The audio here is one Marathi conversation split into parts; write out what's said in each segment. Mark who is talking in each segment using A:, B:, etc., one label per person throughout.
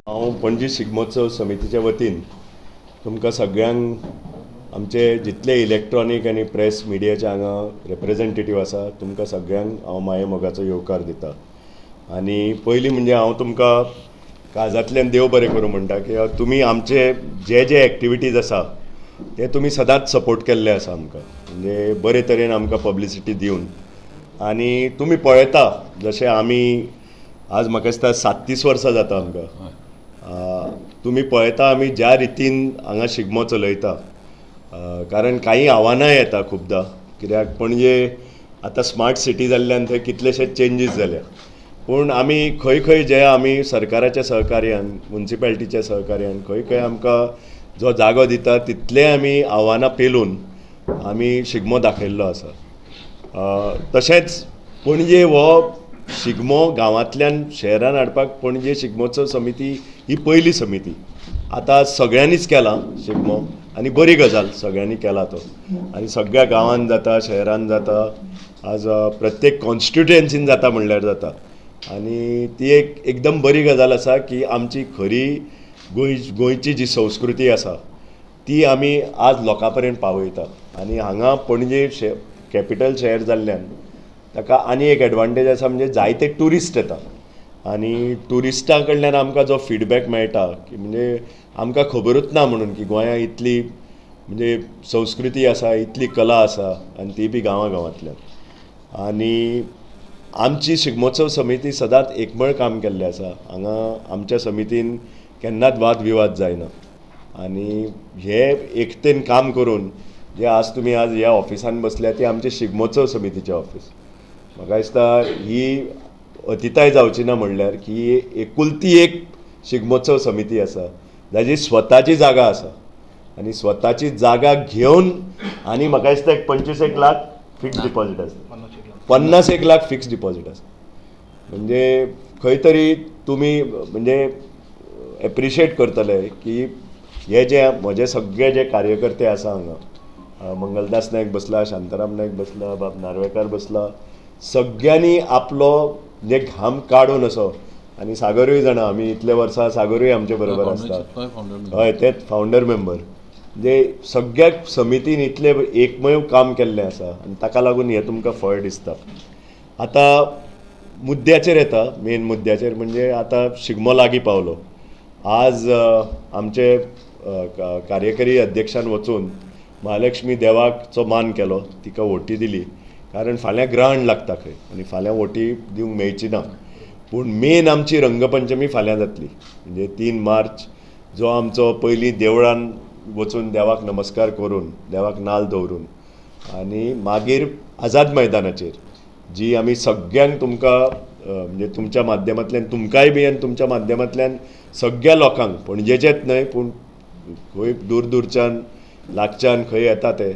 A: हांव पणजी शिगमोत्सव समितीच्या वतीन तुमकां सगळ्यांक आमचे जितले इलेक्ट्रॉनीक आनी प्रेस मिडियाचे हांगा रिप्रेझेंटेटीव आसा तुमकां सगळ्यांक हांव माये मोगाचो येवकार दिता. आनी पयलीं म्हणजे हांव तुमकां काळजांतल्यान देव बरें करूं म्हणटा की तुमी आमचे जे एक्टिविटीज आसा ते तुमी सदांच सपोर्ट केल्ले आसा आमकां, म्हणजे बरे तरेन आमकां पब्लिसिटी दिवन. आनी तुमी पळयता जशें आमी आज म्हाका दिसता 37 वर्सां जाता आमकां. तुमी पळयता आमी ज्या रितीन हांगा शिगमो चलयता, कारण कांय आव्हानां येता खुबदां, कित्याक पणजे आतां स्मार्ट सिटी जाल्ल्यान थंय कितलेशेच चेंजीस जाल्या. पूण आमी खंय खंय जे आमी सरकाराच्या सहकार्यान, म्युनिसिपॅलिटीच्या सहकार्यान खंय खंय आमकां जो जागो दिता तितले आमी आव्हानां पेलून आमी शिगमो दाखयल्लो आसा. तशेंच पणजे हो शिगमो गांवांतल्यान शहरान हाडपाक पणजे शिगमोत्सव समिती ही पयली समिती. आतां सगळ्यांनीच केला शिगमो आनी बरी गजाल, सगळ्यांनी केला तो, आनी सगळ्या गांवांत जाता, शहरान जाता, आज प्रत्येक कॉन्स्टिट्युएन्सीन जाता म्हणल्यार जाता. आनी ती एकदम बरी गजाल आसा की आमची खरी गोंयची जी संस्कृती आसा ती आमी आज लोकां पर्यंत पावयता. आनी हांगा पणजे कॅपिटल शहर जाल्ल्यान ताका आनी एक एडवांटेज आसा, म्हणजे जायते ट्युरिस्ट येता आनी ट्युरिस्टां कडल्यान आमकां जो फिडबॅक मेळटा की म्हणजे आमकां खबरूच ना म्हणून की गोंयांत इतली म्हणजे संस्कृती आसा, इतली कला आसा, आनी ती बी गांवांतल्यान. आनी आमची शिगमोत्सव समिती सदांच एकमळ काम केल्लें आसा. हांगा आमच्या समितीन केन्नाच वाद विवाद जायना. आनी हे एकतेन काम करून जे आज तुमी आज ह्या ऑफिसान बसल्या ती आमचे शिगमोत्सव समितीचें ऑफिस. म्हाका दिसता ही अतिताय जावची ना म्हणल्यार की एकुलती एक शिगमोत्सव समिती आसा जाची स्वताची जागा आसा, आनी स्वताची जागा घेवन आनी म्हाका दिसता 25 लाख फिक्स डिपॉझीट आसता, 50 लाख फिक्स डिपॉझीट आसता. म्हणजे खंय तरी तुमी म्हणजे एप्रिशिएट करतले की हे जे म्हजे सगळे जे कार्यकर्ते आसा हांगा, मंगलदास नायक बसला, शांताराम नायक बसला, बाब नार्वेकार बसला, सगळ्यांनी आपलो जे घाम काडून असो. आनी सागरूय जाणा, आमी इतले वर्सां सागरूय आमचे बरोबर आसता, हय तेच फावंडर मेंबर. म्हणजे सगळ्या समितीन इतले एकमेव काम केल्लें आसा आनी ताका लागून हें तुमकां फळ दिसता. आतां मुद्द्याचेर येता, मेन मुद्द्याचेर म्हणजे आतां शिगमो लागीं पावलो. आज आमचे कार्यकारी अध्यक्षान वचून महालक्ष्मी देवाचो मान केलो, तिका वोटी दिली, कारण फाल्यां ग्रहण लागता खंय आनी फाल्यां वोटी दिवंक मेळची ना. पूण मेन आमची रंगपंचमी फाल्यां जातली, म्हणजे 3 मार्च, जो आमचो पयलीं देवळान वचून देवाक नमस्कार करून, देवाक नाल्ल दवरून, आनी मागीर आझाद मैदानाचेर जी आमी सगळ्यांक तुमकां म्हणजे तुमच्या माध्यमांतल्यान तुमकांय बी आनी तुमच्या माध्यमांतल्यान सगळ्या लोकांक, पणजेचेच न्हय पूण खंय दूर दूरच्यान लागच्यान खंय येता ते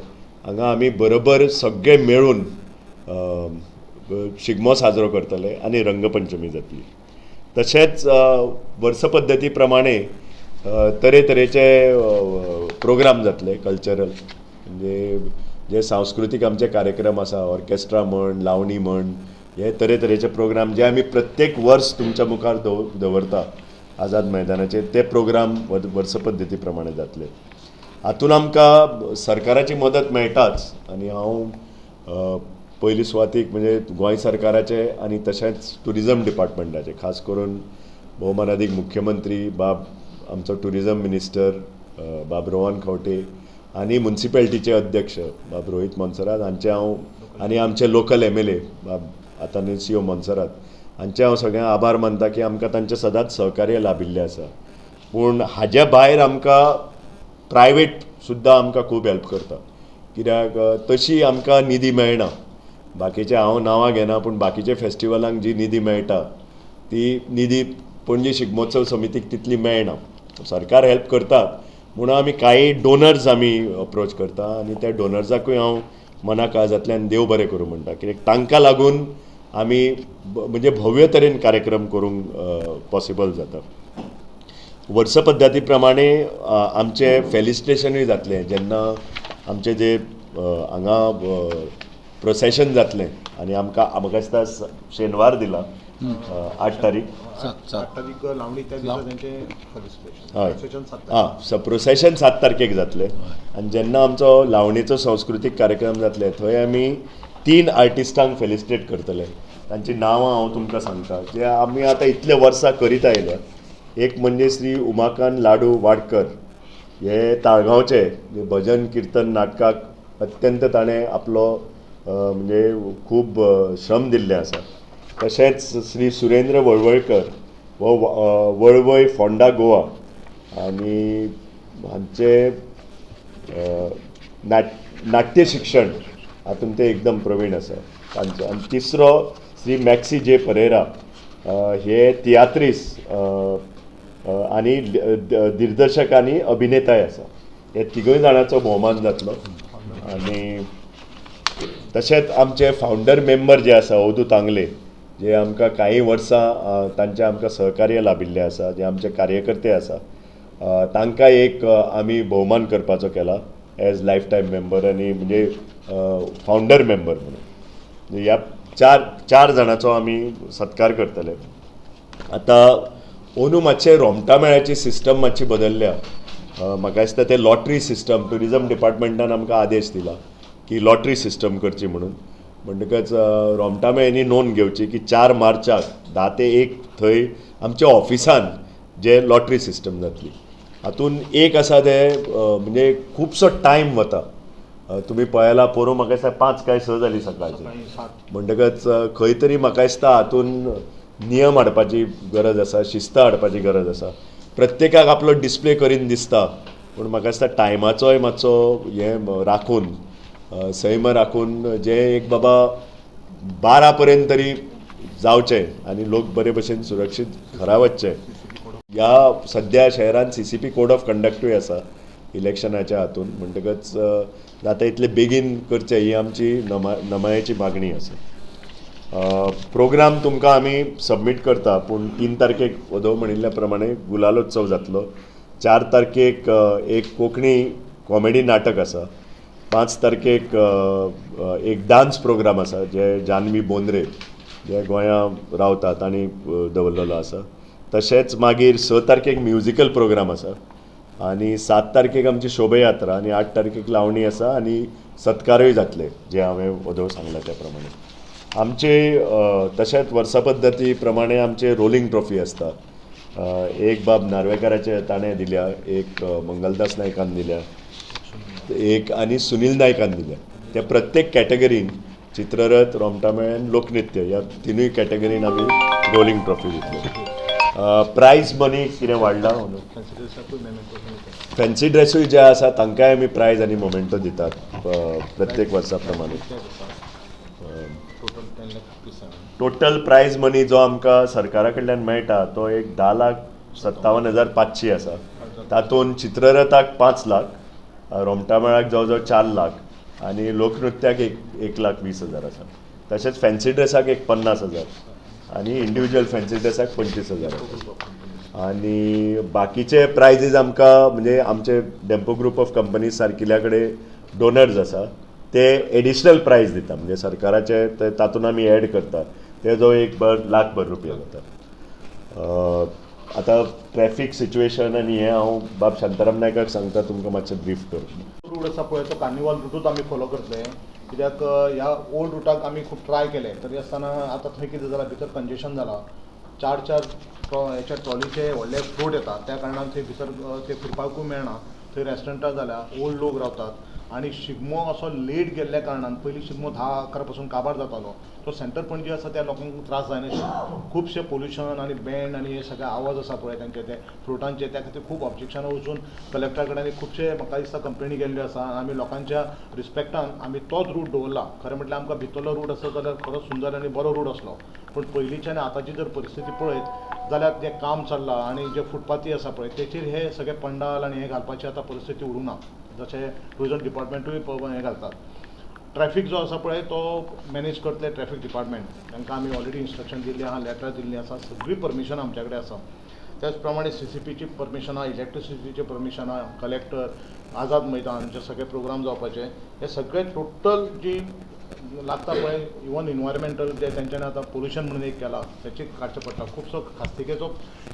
A: हांगा आमी बरोबर सगळे मेळून शिगमो साजरो करतले आनी रंगपंचमी जातली. तशेंच वर्स पद्दती प्रमाणे तरेतरेचे प्रोग्राम जातले कल्चरल, म्हणजे जे सांस्कृतीक आमचे कार्यक्रम आसा, ऑर्केस्ट्रा म्हण, लावणी म्हण, हे तरेतरेचे प्रोग्राम जे आमी प्रत्येक वर्स तुमच्या मुखार दवरता आझाद मैदानाचेर, ते प्रोग्राम वर्स पद्दती प्रमाणे जातले. हातून आमकां सरकाराची मदत मेळटाच. आनी हांव पयली सुवातीक म्हणजे गोंय सरकाराचे आनी तशेंच ट्युरिजम डिपार्टमेंटाचे, खास करून भोवमानादीक मुख्यमंत्री बाब आमचो ट्युरिजम मिनिस्टर बाब रोहन खंवटे आनी म्युनिसिपॅलिटीचे अध्यक्ष बाब रोहित मोन्सरात हांचे हांव, आनी आमचे लोकल MLA बाब आतानेसियो मोन्सरात हांचे हांव सगळ्यांक आभार मानता की आमकां तांचें सदांच सहकार्य लाभिल्लें आसा. पूण हाज्या भायर आमकां प्रायवेट सुद्दां आमकां खूब हेल्प करता, कित्याक तशी आमकां निधी मेळना. बाकीचे हांव नांवां घेना, पूण बाकीचे फेस्टिवलांक जी निधी मेळटा ती निधी पणजे शिगमोत्सव समितीक तितली मेळना. सरकार हेल्प करता, म्हणून आमी कांय डोनर्स आमी अप्रोच करता आनी त्या डोनर्साकूय हांव मना काळजांतल्यान देव बरें करूं म्हणटा, कित्याक तांकां लागून आमी म्हणजे भव्य तरेन कार्यक्रम करूंक पॉसिबल जाता. वर्स पद्दती प्रमाणे आमचे फेलिस्टेशनूय जातलें, जेन्ना आमचे जे हांगा प्रोसेशन जातलें आनी आमकां म्हाका दिसता शेनवार दिला 8 तारीख
B: 8 तारीख लावणी त्या दिसा त्यांचे
A: हय
B: सेशन 7 तारीख.
A: प्रोसेशन 7 तारखेक जातले आनी जेन्ना आमचो लावणीचो सांस्कृतीक कार्यक्रम जातले थंय आमी 3 आर्टिस्टांक फेलिसिटेट करतले. तांची नांवां हांव तुमकां सांगता जे आमी आतां इतले वर्सां करीत आयल्या. एक म्हणजे श्री उमाकांत लाडू वाडकर, हे ताळगांवचे जे भजन कीर्तन नाटकाक अत्यंत ताणें आपलो म्हणजे खूब श्रम दिल्ले आसा. तशेंच श्री सुरेंद्र वळवळकर हो वळवय फोंडा गोवा आनी हांचे नाट्य शिक्षण हातूंत ते एकदम प्रवीण आसा तांचे. आनी तिसरो श्री मॅक्सी जे परेरा, हे तियात्रीस आनी दिग्दर्शक आनी अभिनेताय आसा. हे तिगूय जाणांचो भोवमान जातलो. आनी तशेंच आमचे फावंडर मेंबर जे आसा अवधू तांगले, जे आमकां काही वर्सां तांचे आमकां सहकार्य लाभिल्लें आसा, जे आमचे कार्यकर्ते आसा, तांकां एक आमी भोवमान करपाचो केला एज लायफ टायम मेंबर आनी म्हणजे फावंडर मेंबर म्हणून. ह्या चार जाणांचो आमी सत्कार करतले. आतां अंदू मातशें रोमटा मेळ्याची सिस्टम मातशी बदल्ल्या. म्हाका दिसता ते लॉटरी सिस्टम ट्युरिजम डिपार्टमेंटान आमकां आदेश दिला की लॉटरी सिस्टम करची म्हणून. म्हणटकच रोमटा मेळ्यांनी नोंद घेवची की 4 मार्चाक 10 ते 1 थंय आमच्या ऑफिसान जे लॉटरी सिस्टम जातली. हातूंत एक आसा ते म्हणजे खुबसो टायम वता. तुमी पळयला पोरूं म्हाका दिसता 5 काय 6 जाली सकाळची. म्हणटकच खंय तरी म्हाका दिसता हातूंत नियम हाडपाची गरज आसा, शिस्त हाडपाची गरज आसा. प्रत्येकाक आपलो डिस्प्ले करीन दिसता, पूण म्हाका दिसता टायमाचोय मातसो हें राखून सैम राखून जे एक बाबा 12 पर्यंत तरी जावचें आनी लोक बरे भशेन सुरक्षीत घरा वचचे. ह्या सद्या शहरान CCP कोड ऑफ कंडक्टूय आसा इलेक्शनाच्या हातूंत. म्हणटकच जाता इतले बेगीन करचे ही आमची नमायेची मागणी आसा. प्रोग्राम तुमकां आमी सबमीट करता, पूण 3 तारखेक वदो म्हणिल्ल्या प्रमाणे गुलालोत्सव जातलो. 4 तारखेक एक कोंकणी कॉमेडी नाटक आसा. 5 तारखेक एक डान्स प्रोग्राम आसा जे जानवी बोंद्रे जे गोंयांत रावता तांणी दवरलेलो आसा. तशेंच मागीर 6 तारखेक म्युजिकल प्रोग्राम आसा आनी 7 तारखेक आमची शोभयात्रा आनी 8 तारखेक लावणी आसा आनी सत्कारूय जातले जे हांवें वदो सांगला त्या प्रमाणे. आमचे तशेंच वर्सा पद्दती प्रमाणे आमचे रोलिंग ट्रॉफी आसता. एक बाब नार्वेकाराचे ताणें दिल्या, एक मंगलदास नायकान दिल्या, एक आनी सुनील नायकान दिल्या. त्या प्रत्येक कॅटेगरीन चित्ररथ, रोमटा मेळ्यान लोकनृत्य ह्या तिनूय कॅटेगरीन आमी रोलिंग ट्रॉफी दितले. प्रायज मनी कितें वाडला फॅन्सी ड्रेसूय जे आसा तांकांय आमी प्रायज आनी मोमेंटो दितात प्रत्येक वर्सा प्रमाणे. टोटल प्रायज मनी जो आमकां सरकारा कडल्यान मेळटा तो एक 10,57,500 आसा. तातूंत चित्ररथाक 5 लाख, रोमटा मेळाक जवळ जवळ 4 लाख आनी लोकनृत्याक 1,20,000 आसा. तशेंच फॅन्सी ड्रेसाक 50,000 आनी इंडिविज्युअल फॅन्सी ड्रेसाक 25,000 आसा. आनी बाकीचे प्रायजीस आमकां म्हणजे आमचे डेम्पो ग्रूप ऑफ कंपनीज सारकिल्या कडेन डोनर्स आसा ते एडिशनल प्रायज दिता. म्हणजे सरकाराचे तातूंत आमी एड करता ते जो 1,00,000 रुपया जाता. आतां ट्रॅफीक सिच्युएशन आनी हें हांव बाब शांताराम नायकाक सांगता तुमकां मातशें ब्रीफ कर.
B: रूट आसा पळय तो कार्निवाल रुटूच आमी फॉलो करतले, कित्याक ह्या ओल्ड रुटाक आमी खूब ट्राय केले तरी आसतना आतां थंय कितें जालां भितर कंजेशन जाला. 4 हेच्या ट्रॉलीचे व्हडले फ्लोट येता त्या कारणान थंय भितर ते फिरपाकूय मेळना. थंय रेस्टोरंटां जाल्या, ओल्ड लोक रावतात आनी शिगमो असो लेट गेल्ल्या कारणान पयलीं शिगमो 10-11 पासून काबार जातालो तो सेंटर पणजी आसा त्या लोकांक त्रास जायनाशिल्ले. खुबशे पोल्युशन आनी बँड आनी हे सगळे आवाज आसा पळय तांचे ते फ्लोटांचे त्या खातीर खूब ऑब्जेक्शनां वचून कलेक्टरा कडेन खुबशे म्हाका दिसता कंप्लेनी गेल्ल्यो आसा. आमी लोकांच्या रिस्पेक्टान आमी तोच रूट दवरला. खरें म्हटल्यार आमकां भितरलो रूट आसत जाल्यार खरोच सुंदर आनी बरो रूट आसलो, पूण पयलींची आनी आतांची जर परिस्थिती पळयत जाल्यार जें काम चल्लां आनी जे फुटपाथी आसा पळय तेचेर हे सगळे पंडाल आनी हे घालपाची आतां परिस्थिती उरूना. जशें टुरिजम डिपार्टमेंटूय हे घालतात. ट्रॅफीक जो आसा पळय तो मॅनेज करतले ट्रॅफीक डिपार्टमेंट. तांकां आमी ऑलरेडी इन्स्ट्रक्शन दिल्ली आहा, लेटर दिल्ली आसा, सगळी परमिशन आमचे कडेन आसा. त्याचप्रमाणे CCPची परमिशनां, इलेक्ट्रिसिटीची परमिशनां, कलेक्टर, आझाद मैदान जे सगळे प्रोग्राम जावपाचे, हे सगळे टोटल जी लागता पळय, इवन इन्वायरमेंटल जे तेंच्यांनी आतां पोल्युशन म्हणून एक केला त्याची काडचें पडटा. खुबसो खास्तिकेचो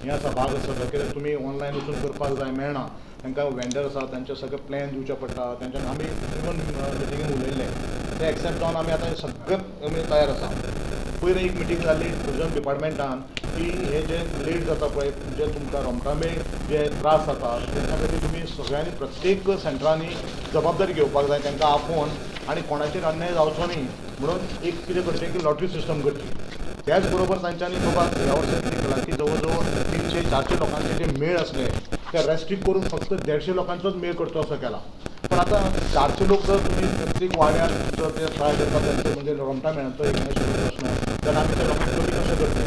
B: हे आसा भाग आसा जो कितें तुमी ऑनलायन वचून करपाक जाय मेळना. तांकां वेंडर आसा तांचे सगळे प्लॅन दिवचे पडटा. तेंच्यानी आमी इवन मिटिंगेन उलयल्ले ते एक्सेप्ट जावन आमी आतां सगळे आमी तयार आसा. पयलीं एक मिटींग जाल्ली टुरिजम डिपार्टमेंटान की हे जे लेट जाता पळय जे तुमकां रोमटामेळ जे त्रास जाता तेंच्या खातीर तुमी सगळ्यांनी प्रत्येक सेंटरांनी जबाबदारी घेवपाक जाय तांकां आपोवन आनी कोणाचेर अन्याय जावचो न्ही म्हणून एक कितें करचें की लॉटरी सिस्टम करची. त्याच बरोबर तांच्यांनी बाबा ह्या वर्सा कितें केलां की जवळ जवळ 300-400 लोकांचे जे मेळ आसले ते रेस्ट्रिक्ट करून फक्त 150 लोकांचोच मेळ करचो असो केला. पण आता 400 लोक जर तुम्ही प्रत्येक वाड्यात जर ते ट्राय करतात त्यांचे म्हणजे रोमटामेळांचो एक प्रश्न तर आम्ही त्या लोकांक कमी कशें करतले.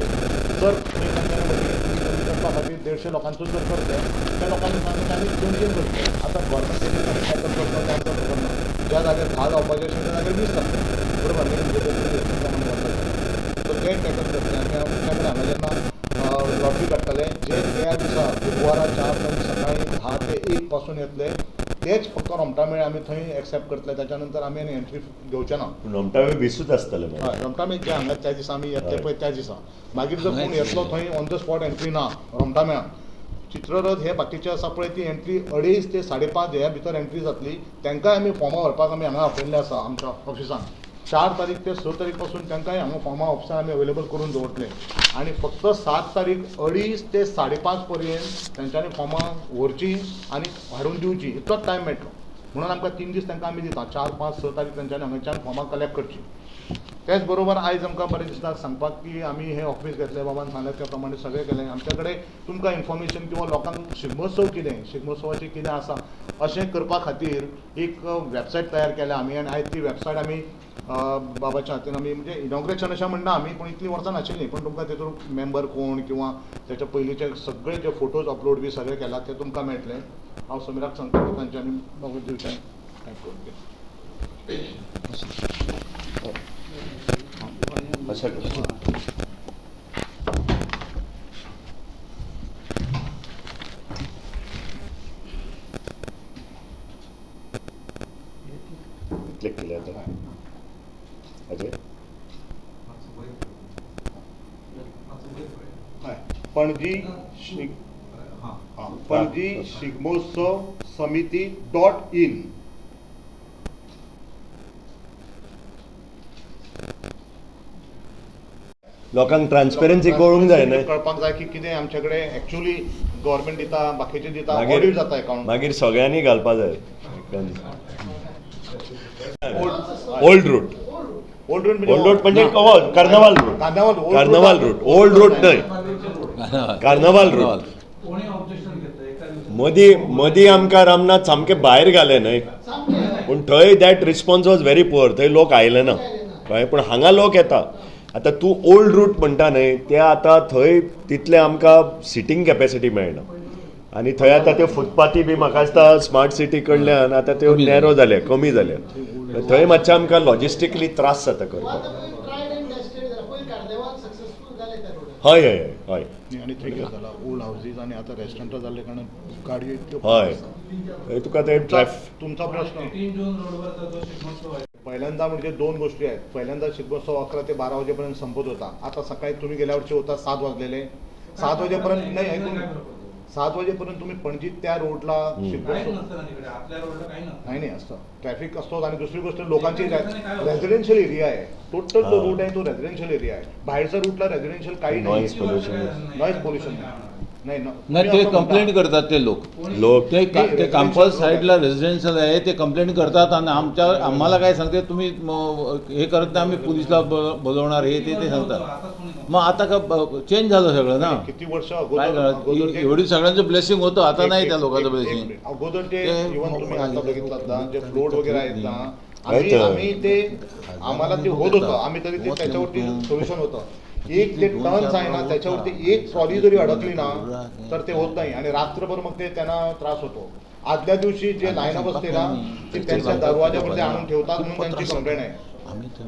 B: जर तुमी तांच्यानी कमी करपा खातीर 150 लोकांचो जर करतले त्या लोकांनी सांगता आमी 200 करतले. आतां गव्हर्मेंट काय करता तें आमकां खबर ना. ज्या जाग्यार 10 जावपाचें आशिल्ले त्या जाग्यार 20 जातले बरोबर न्ही. सो ते टॅकल करतले आनी आमच्या कडेन हांगा जेन्ना लॉटरी काडटले जे त्या दिसा बुधवारा 4 तारीख सकाळी 10 ते 1 पासून येतले तेच फक्त रोमटामेळ आमी थंय एक्सेप्ट करतले. त्याच्या नंतर आमी आनी एंट्री घेवचे ना.
A: रोमटामेळ बेसूच आसतले.
B: हय रोमटामेळ जे हांगा त्या दिसा आमी येतले पळय त्या दिसा मागीर जर कोण येतलो थंय ऑन द स्पॉट एंट्री ना रोमटामेळान. चित्ररथ हे बाकीचे आसा पळय ती एंट्री 2:30 ते 5:30 ह्या भितर एंट्री जातली. तांकांय आमी फॉर्मां व्हरपाक आमी हांगा आपयल्ले आसा आमच्या ऑफिसान. 4 तारीख ते 6 तारीख पासून तांकांय हांगा फॉर्मां ऑफिसान आमी अवेलेबल करून दवरतले आनी फक्त 7 तारीख 2:30 ते 5:30 पर्यंत तांच्यांनी फॉर्मां व्हरची आनी हाडून दिवची इतलोच टायम मेळटलो. म्हणून आमकां 3 दीस तांकां आमी दिता 4, 5, 6 तारीख तांच्यांनी हांगाच्यान फॉर्मां कलेक्ट करची. त्याच बरोबर आयज आमकां बरें दिसता सांगपाक की आमी हे ऑफिस घेतले बाबान सांगले त्या प्रमाणे सगळें केलें. आमचे कडेन तुमकां इन्फॉर्मेशन किंवा लोकांक शिगमोत्सव कितें शिगमोत्सवाचें कितें आसा अशें करपा खातीर एक वेबसायट तयार केल्या आमी आनी आयज ती वेबसायट आमी बाबाच्या हातीन आमी म्हणजे इनॉग्रेशन अशें म्हणना आमी पण इतलीं वर्सां नाशिल्लीं पण तुमकां तेतून मेंबर कोण किंवा त्याच्या पयलींचे सगळे जे फोटोज अपलोड बी सगळे केला ते तुमकां मेळटले. हांव समिराक सांगता की तांच्यांनी म्हाका दिवचें टायप करून घे.
A: अशें इतलें केलें आतां अजय
B: पणजी शिगमोत्सव समिती.in
A: लोकांक ट्रान्सपेरन्सी कळूंक जाय न्हय.
B: कळपाक जाय की कितें आमचे कडेन एक्चुअली गव्हर्मेंट दिता बाकीचे दिता ऑडिट जाता अकाउंट
A: मागीर सगळ्यांनी घालपा जाय. ओल्ड रूट म्हणजे कार्नावाल रूट ओल्ड रूट न्हय कार्नावाल रूट. मदीं आमकां रामनाथ सामकें भायर घालें न्हय पूण थंय that response was very poor. थंय लोक आयले ना कळ्ळें पूण हांगा लोक येता. आतां तूं ओल्ड रूट म्हणटा न्हय ते आतां थंय तितलें आमकां सिटींग कॅपेसिटी मेळना आनी थंय आतां त्यो फुटपाथी बी म्हाका दिसता स्मार्ट सिटी कडल्यान आतां त्यो नॅरो जाल्या कमी जाल्या. थंय मातशें आमकां लॉजिस्टिकली त्रास जाता करपाक. हय हय हय
B: आनी थंय कितें जाला ओल्ड हावजीस आनी आतां रेस्टॉरंटां जाल्ले कारणान गाडयो इतल्यो
A: हय थंय तुका ते
B: तुमचा प्रश्न पहिल्यांदा म्हणजे 2 गोष्टी आहेत. पहिल्यांदा शिगमोत्सव 11 ते 12 वाजेपर्यंत संपत होता. आता सकाळी तुम्ही गेल्या वर्षी होता 7 वाजलेले 7 वाजेपर्यंत नाही ऐकून 7 वाजेपर्यंत तुम्ही पणजीत त्या रोडला नाही असतं ट्रॅफिक असतो. आणि दुसरी गोष्ट लोकांची रेसिडेन्शियल एरिया आहे. टोटल जो रूट आहे तो रेसिडेन्शियल एरिया आहे. बाहेरच्या रूटला रेसिडेन्शियल काही नाही. नॉईज पोल्युशन
C: नाही ते कंप्लेंट करतात ते लोक ते कॅम्पस साईडला रेसिडेन्शियल आहे ते कंप्लेंट करतात आणि आम्हाला काय सांगते तुम्ही हे करत नाही आम्ही पोलिसला बोलवणार हे ते सांगतात. मग आता का चेंज झालं सगळं ना.
B: किती वर्ष
C: अगोदर एवढी सगळ्यांचं ब्लेसिंग होतं आता नाही त्या लोकांचं ब्लेसिंग.
B: अगोदर ते इव्हन तुम्ही आता बघितलात ना जे फ्लोट वगैरे आहेत ना आम्ही ते आम्हाला ते होत होतं आम्ही तरी ते त्याच्यावरती सोल्युशन होतं. एक ते टर्न्स आहे ना त्याच्यावरती एक ट्रॉली जरी अडकली ना तर ते होत नाही आणि रात्रभर मग ते त्यांना त्रास होतो. आदल्या दिवशी जे लाईन अप असते ना ती त्यांच्या दरवाजामध्ये आणून ठेवतात म्हणून त्यांची कंप्लेंट आहे.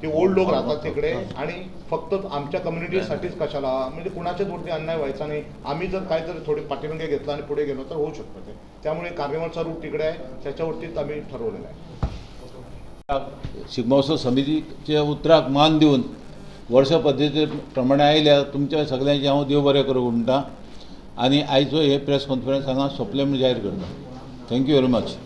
B: ते ओल्ड लोक राहतात तिकडे आणि फक्त आमच्या कम्युनिटीसाठीच कशाला म्हणजे कुणाच्याच वरती अन्याय व्हायचा नाही. आम्ही जर काहीतरी थोडे पाठीमागे घेतला आणि पुढे गेलो तर होऊ शकतं ते. त्यामुळे कार्निवलचा रूट तिकडे आहे, त्याच्यावरतीच आम्ही ठरवलेलं आहे.
C: शिगमोत्सव समितीच्या उतराक मान दिवन वर्ष पद्दती प्रमाणे आयल्या तुमच्या सगळ्यांचे हांव देव बरें करूं म्हणटा आनी आयचो हे प्रेस कॉन्फरन्स हांगा सोंपलें म्हूण जाहीर करता. Thank you very much.